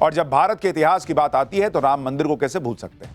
और जब भारत के इतिहास की बात आती है तो राम मंदिर को कैसे भूल सकते हैं।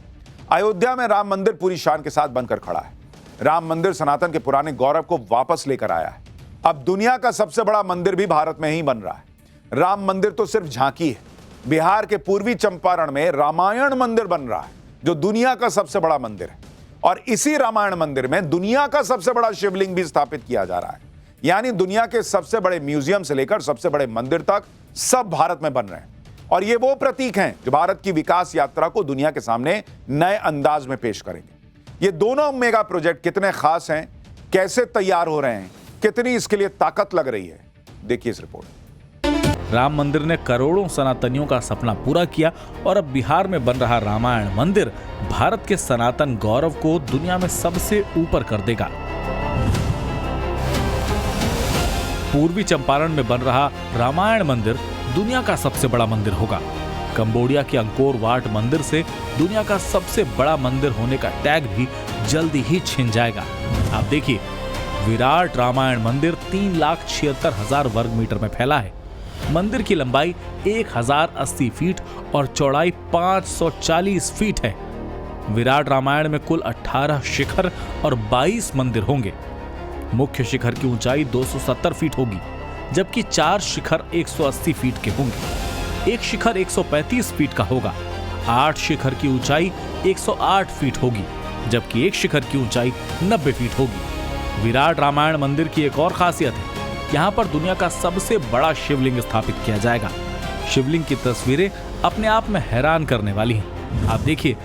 अयोध्या में राम मंदिर पूरी शान के साथ बनकर खड़ा है। राम मंदिर सनातन के पुराने गौरव को वापस लेकर आया है। अब दुनिया का सबसे बड़ा मंदिर भी भारत में ही बन रहा है। राम मंदिर तो सिर्फ झांकी है। बिहार के पूर्वी चंपारण में रामायण मंदिर बन रहा है, जो दुनिया का सबसे बड़ा मंदिर है। और इसी रामायण मंदिर में दुनिया का सबसे बड़ा शिवलिंग भी स्थापित किया जा रहा है। यानी दुनिया के सबसे बड़े म्यूजियम से लेकर सबसे बड़े मंदिर तक सब भारत में बन रहे हैं। और ये वो प्रतीक हैं जो भारत की विकास यात्रा को दुनिया के सामने नए अंदाज में पेश करेंगे। ये दोनों मेगा प्रोजेक्ट कितने खास हैं, कैसे तैयार हो रहे हैं, कितनी इसके लिए ताकत लग रही है, देखिए इस रिपोर्ट। राम मंदिर ने करोड़ों सनातनियों का सपना पूरा किया और अब बिहार में बन रहा रामायण मंदिर भारत के सनातन गौरव को दुनिया में सबसे ऊपर कर देगा। पूर्वी चंपारण में बन रहा रामायण मंदिर दुनिया का सबसे बड़ा मंदिर होगा। कंबोडिया के अंकोर वाट मंदिर से दुनिया का सबसे बड़ा मंदिर होने का टैग भी जल्दी ही छिन जाएगा। आप देखिए, विराट रामायण मंदिर 3,76,000 वर्ग मीटर में फैला है। मंदिर की लंबाई 1,080 फीट और चौड़ाई 540 फीट है। विराट रामायण में कुल 18 शिखर और 22 मंदिर होंगे। मुख्य शिखर की ऊंचाई 270 फीट होगी, जबकि 4 शिखर 180 फीट के होंगे। एक शिखर 135 फीट का होगा। 8 शिखर की ऊंचाई 108 फीट होगी, जबकि एक शिखर की ऊंचाई 90 फीट होगी। विराट रामायण मंदिर की एक और खासियत है, यहाँ पर दुनिया का सबसे बड़ा शिवलिंग स्थापित किया जाएगा। शिवलिंग की तस्वीरें अपने आप में हैरान करने वाली हैं। आप देखिए,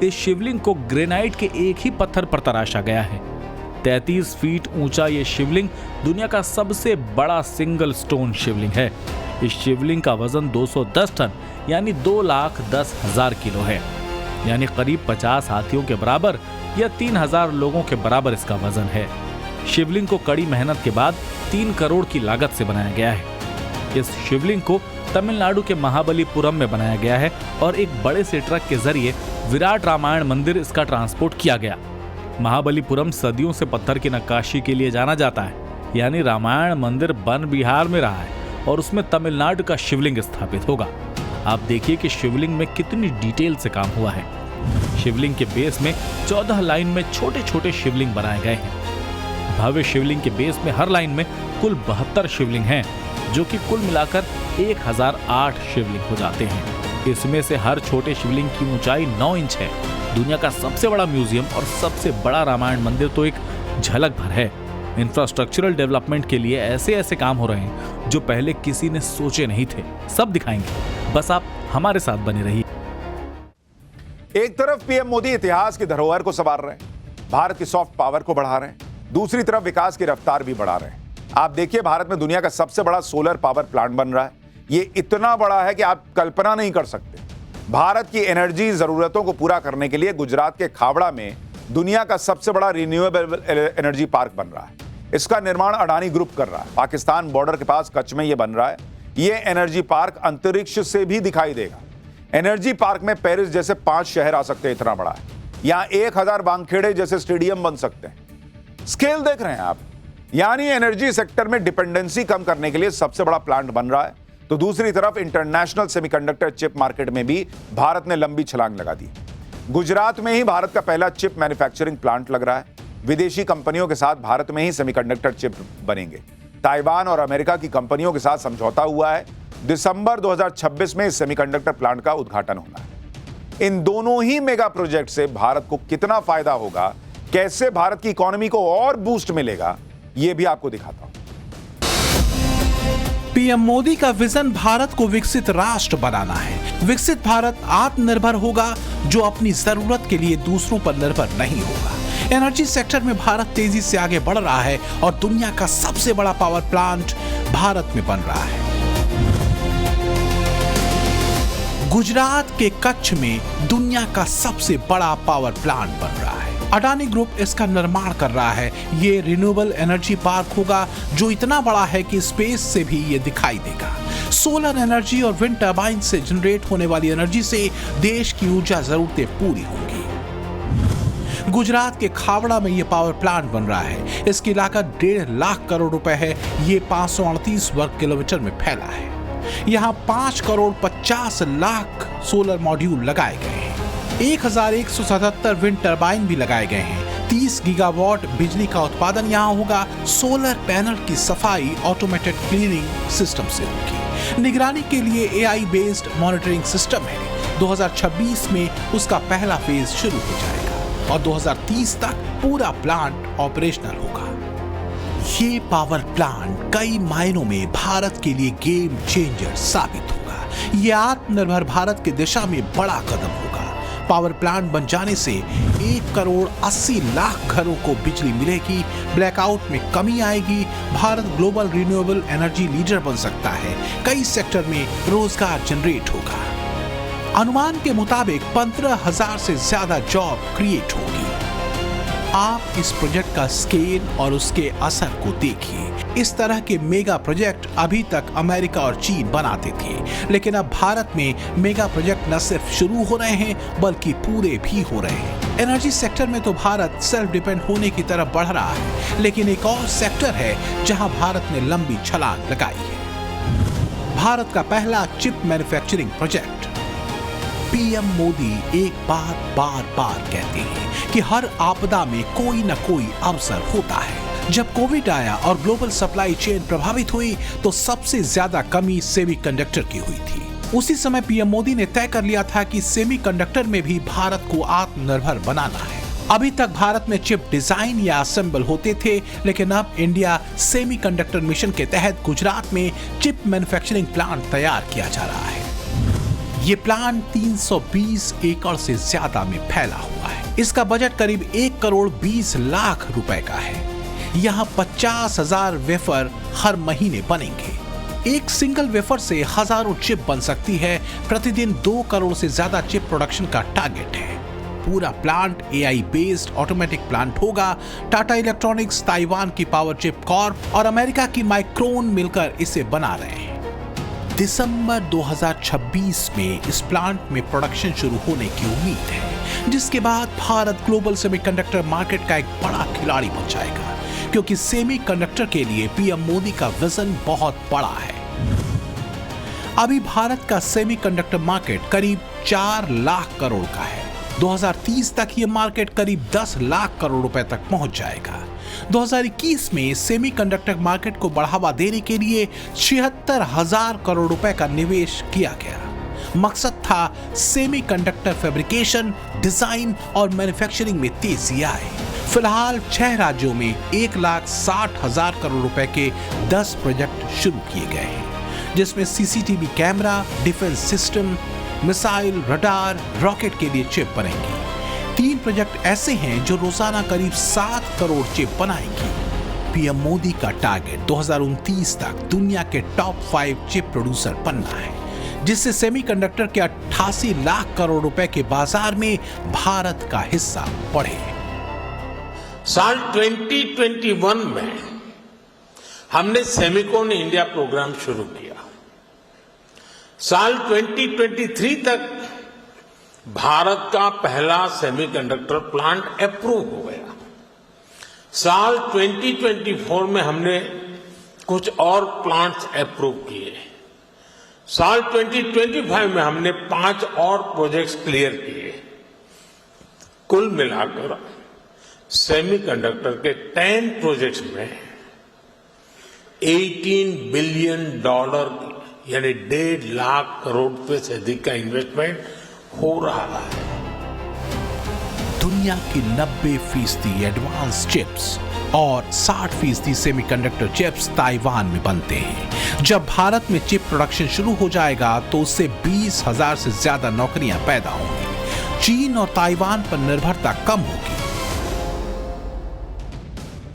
इस शिवलिंग को ग्रेनाइट के एक ही पत्थर पर तराशा गया है। 33 फीट ऊंचा ये शिवलिंग दुनिया का सबसे बड़ा सिंगल स्टोन शिवलिंग है। इस शिवलिंग का वजन 210 टन यानी 2,10,000 किलो है, यानी करीब 50 हाथियों के बराबर या 3,000 लोगों के बराबर इसका वजन है। शिवलिंग को कड़ी मेहनत के बाद 3 करोड़ की लागत से बनाया गया है। इस शिवलिंग को तमिलनाडु के महाबलीपुरम में बनाया गया है और एक बड़े से ट्रक के जरिए विराट रामायण मंदिर इसका ट्रांसपोर्ट किया गया। महाबलीपुरम सदियों से पत्थर की नक्काशी के लिए जाना जाता है, यानी रामायण मंदिर बन बिहार में रहा है और उसमें तमिलनाडु का शिवलिंग स्थापित होगा। आप देखिए कि शिवलिंग में कितनी डिटेल से काम हुआ है। शिवलिंग के बेस में 14 लाइन में छोटे छोटे शिवलिंग बनाए गए हैं। भव्य शिवलिंग के बेस में हर लाइन में कुल 72 शिवलिंग हैं, जो कि कुल मिलाकर 1008 शिवलिंग हो जाते हैं। इसमें से हर छोटे शिवलिंग की ऊंचाई 9 इंच है। दुनिया का सबसे बड़ा म्यूजियम और सबसे बड़ा रामायण मंदिर तो एक झलक भर है। इंफ्रास्ट्रक्चरल डेवलपमेंट के लिए ऐसे ऐसे काम हो रहे हैं जो पहले किसी ने सोचे नहीं थे। सब दिखाएंगे, बस आप हमारे साथ बने रहिए। एक तरफ पीएम मोदी इतिहास की धरोहर को संवार रहे हैं, भारत की सॉफ्ट पावर को बढ़ा रहे हैं, दूसरी तरफ विकास की रफ्तार भी बढ़ा रहे हैं। आप देखिए, भारत में दुनिया का सबसे बड़ा सोलर पावर प्लांट बन रहा है। ये इतना बड़ा है कि आप कल्पना नहीं कर सकते। भारत की एनर्जी जरूरतों को पूरा करने के लिए गुजरात के खावड़ा में दुनिया का सबसे बड़ा रिन्यूएबल एनर्जी पार्क बन रहा है। इसका निर्माण अडानी ग्रुप कर रहा है। पाकिस्तान बॉर्डर के पास कच्छ में यह बन रहा है। यह एनर्जी पार्क अंतरिक्ष से भी दिखाई देगा। एनर्जी पार्क में पेरिस जैसे 5 शहर आ सकते हैं, इतना बड़ा है। यहां 1000 वानखेड़े जैसे स्टेडियम बन सकते हैं। स्केल देख रहे हैं आप। यानी एनर्जी सेक्टर में डिपेंडेंसी कम करने के लिए सबसे बड़ा प्लांट बन रहा है। तो दूसरी तरफ इंटरनेशनल सेमीकंडक्टर चिप मार्केट में भी भारत ने लंबी छलांग लगा दी। गुजरात में ही भारत का पहला चिप मैन्युफैक्चरिंग प्लांट लग रहा है। विदेशी कंपनियों के साथ भारत में ही सेमीकंडक्टर चिप बनेंगे। ताइवान और अमेरिका की कंपनियों के साथ समझौता हुआ है। दिसंबर 2026 में इस सेमीकंडक्टर प्लांट का उद्घाटन होना है। इन दोनों ही मेगा प्रोजेक्ट से भारत को कितना फायदा होगा, कैसे भारत की इकोनॉमी को और बूस्ट मिलेगा, यह भी आपको दिखाता हूं। पीएम मोदी का विजन भारत को विकसित राष्ट्र बनाना है। विकसित भारत आत्मनिर्भर होगा, जो अपनी जरूरत के लिए दूसरों पर निर्भर नहीं होगा। एनर्जी सेक्टर में भारत तेजी से आगे बढ़ रहा है और दुनिया का सबसे बड़ा पावर प्लांट भारत में बन रहा है। गुजरात के कच्छ में दुनिया का सबसे बड़ा पावर प्लांट बन रहा है। अडानी ग्रुप इसका निर्माण कर रहा है। ये रिन्यूएबल एनर्जी पार्क होगा, जो इतना बड़ा है कि स्पेस से भी ये दिखाई देगा। सोलर एनर्जी और विंड टर्बाइन से जनरेट होने वाली एनर्जी से देश की ऊर्जा जरूरतें पूरी होंगी। गुजरात के खावड़ा में ये पावर प्लांट बन रहा है। इसकी लागत 1.5 लाख करोड़ रुपए है। ये 538 वर्ग किलोमीटर में फैला है। यहाँ 5 करोड़ 50 लाख सोलर मॉड्यूल लगाए गए हैं। 1177 विंड टरबाइन भी लगाए गए हैं। 30 गीगावाट बिजली का उत्पादन यहाँ होगा। सोलर पैनल की सफाई ऑटोमेटेड क्लीनिंग सिस्टम से होगी। निगरानी के लिए AI बेस्ड मॉनिटरिंग सिस्टम है। 2026 में उसका पहला फेज शुरू हो जाएगा और 2030 तक पूरा प्लांट ऑपरेशनल होगा। ये पावर प्लांट कई मायनों में भारत के लिए गेम चेंजर साबित होगा। ये आत्मनिर्भर भारत की दिशा में बड़ा कदम होगा। पावर प्लांट बन जाने से 1 करोड़ 80 लाख घरों को बिजली मिलेगी, ब्लैकआउट में कमी आएगी, Bharat global renewable energy leader बन सकता है, कई सेक्टर में रोजगार जनरेट होगा। अनुमान के मुताबिक 15,000 से ज्यादा जॉब क्रिएट होगी। आप इस प्रोजेक्ट का स्केल और उसके असर को देखिए। इस तरह के मेगा प्रोजेक्ट अभी तक अमेरिका और चीन बनाते थे, लेकिन अब भारत में मेगा प्रोजेक्ट न सिर्फ शुरू हो रहे हैं बल्कि पूरे भी हो रहे हैं। एनर्जी सेक्टर में तो भारत सेल्फ डिपेंड होने की तरफ बढ़ रहा है, लेकिन एक और सेक्टर है जहां भारत ने लंबी छलांग लगाई है। भारत का पहला chip manufacturing project. PM Modi एक बात बार बार कहते हैं कि हर आपदा में कोई न कोई अवसर होता है। जब कोविड आया और ग्लोबल सप्लाई चेन प्रभावित हुई तो सबसे ज्यादा कमी सेमीकंडक्टर की हुई थी। उसी समय पीएम मोदी ने तय कर लिया था कि सेमीकंडक्टर में भी भारत को आत्मनिर्भर बनाना है। अभी तक भारत में चिप डिजाइन या असेंबल होते थे, लेकिन अब इंडिया सेमीकंडक्टर मिशन के तहत गुजरात में चिप मैन्युफैक्चरिंग प्लांट तैयार किया जा रहा है। ये प्लांट 320 एकड़ से ज्यादा में फैला हुआ है। इसका बजट करीब 1 करोड़ 20 लाख रुपए का है। यहाँ 50,000 वेफर हर महीने बनेंगे। एक सिंगल वेफर से हजारों चिप बन सकती है। प्रतिदिन 2 करोड़ से ज्यादा चिप प्रोडक्शन का टारगेट है। पूरा plant AI based automatic plant होगा। टाटा इलेक्ट्रॉनिक्स, ताइवान की पावर चिप कॉर्प और अमेरिका की माइक्रोन मिलकर इसे बना रहे हैं। दिसंबर 2026 में इस प्लांट में प्रोडक्शन शुरू होने की उम्मीद है, जिसके बाद भारत ग्लोबल सेमीकंडक्टर मार्केट का एक बड़ा खिलाड़ी बन जाएगा, क्योंकि सेमीकंडक्टर के लिए पीएम मोदी का विजन बहुत बड़ा है। अभी भारत का सेमीकंडक्टर मार्केट करीब 4 लाख करोड़ का है। 2030 तक ये मार्केट करीब 10 लाख करोड़ रुपए तक पहुंच जाएगा। 2021 में सेमीकंडक्टर मार्केट को बढ़ावा देने के लिए 76,000 करोड़ रुपए का निवेश किया गया। मकसद था सेमीकंडक्टर फैब्रिकेशन, डिजाइन और मैन्युफैक्चरिंग में तेजी आए। फिलहाल 6 राज्यों में 1,60,000 करोड़ रुपए के 10 प्रोजेक्ट शुरू किए गए हैं, जिसमें CCTV camera, defence system, missile, radar, rocket के लिए चिप बनेंगी। 3 प्रोजेक्ट ऐसे हैं जो रोजाना करीब 7 करोड़ चिप बनाएंगी। पीएम मोदी का टारगेट 2029 तक दुनिया के टॉप 5 चिप प्रोड्यूसर बनना है, जिससे सेमीकंडक्टर के 88 लाख करोड़ रुपए के बाजार में भारत का हिस्सा बढ़े। साल 2021 में हमने सेमिकॉन इंडिया प्रोग्राम शुरू किया। साल 2023 तक भारत का पहला सेमीकंडक्टर प्लांट अप्रूव हो गया। साल 2024 में हमने कुछ और प्लांट्स अप्रूव किए। साल 2025 में हमने 5 और प्रोजेक्ट्स क्लियर किए। कुल मिलाकर सेमीकंडक्टर के 10 प्रोजेक्ट्स में $18 बिलियन यानी 1.5 लाख करोड़ रुपए से अधिक का इन्वेस्टमेंट हो रहा है। दुनिया की 90% एडवांस चिप्स और 60% सेमीकंडक्टर चिप्स ताइवान में बनते हैं। जब भारत में चिप प्रोडक्शन शुरू हो जाएगा तो उससे 20,000 से ज्यादा नौकरियां पैदा होंगी। चीन और ताइवान पर निर्भरता कम होगी।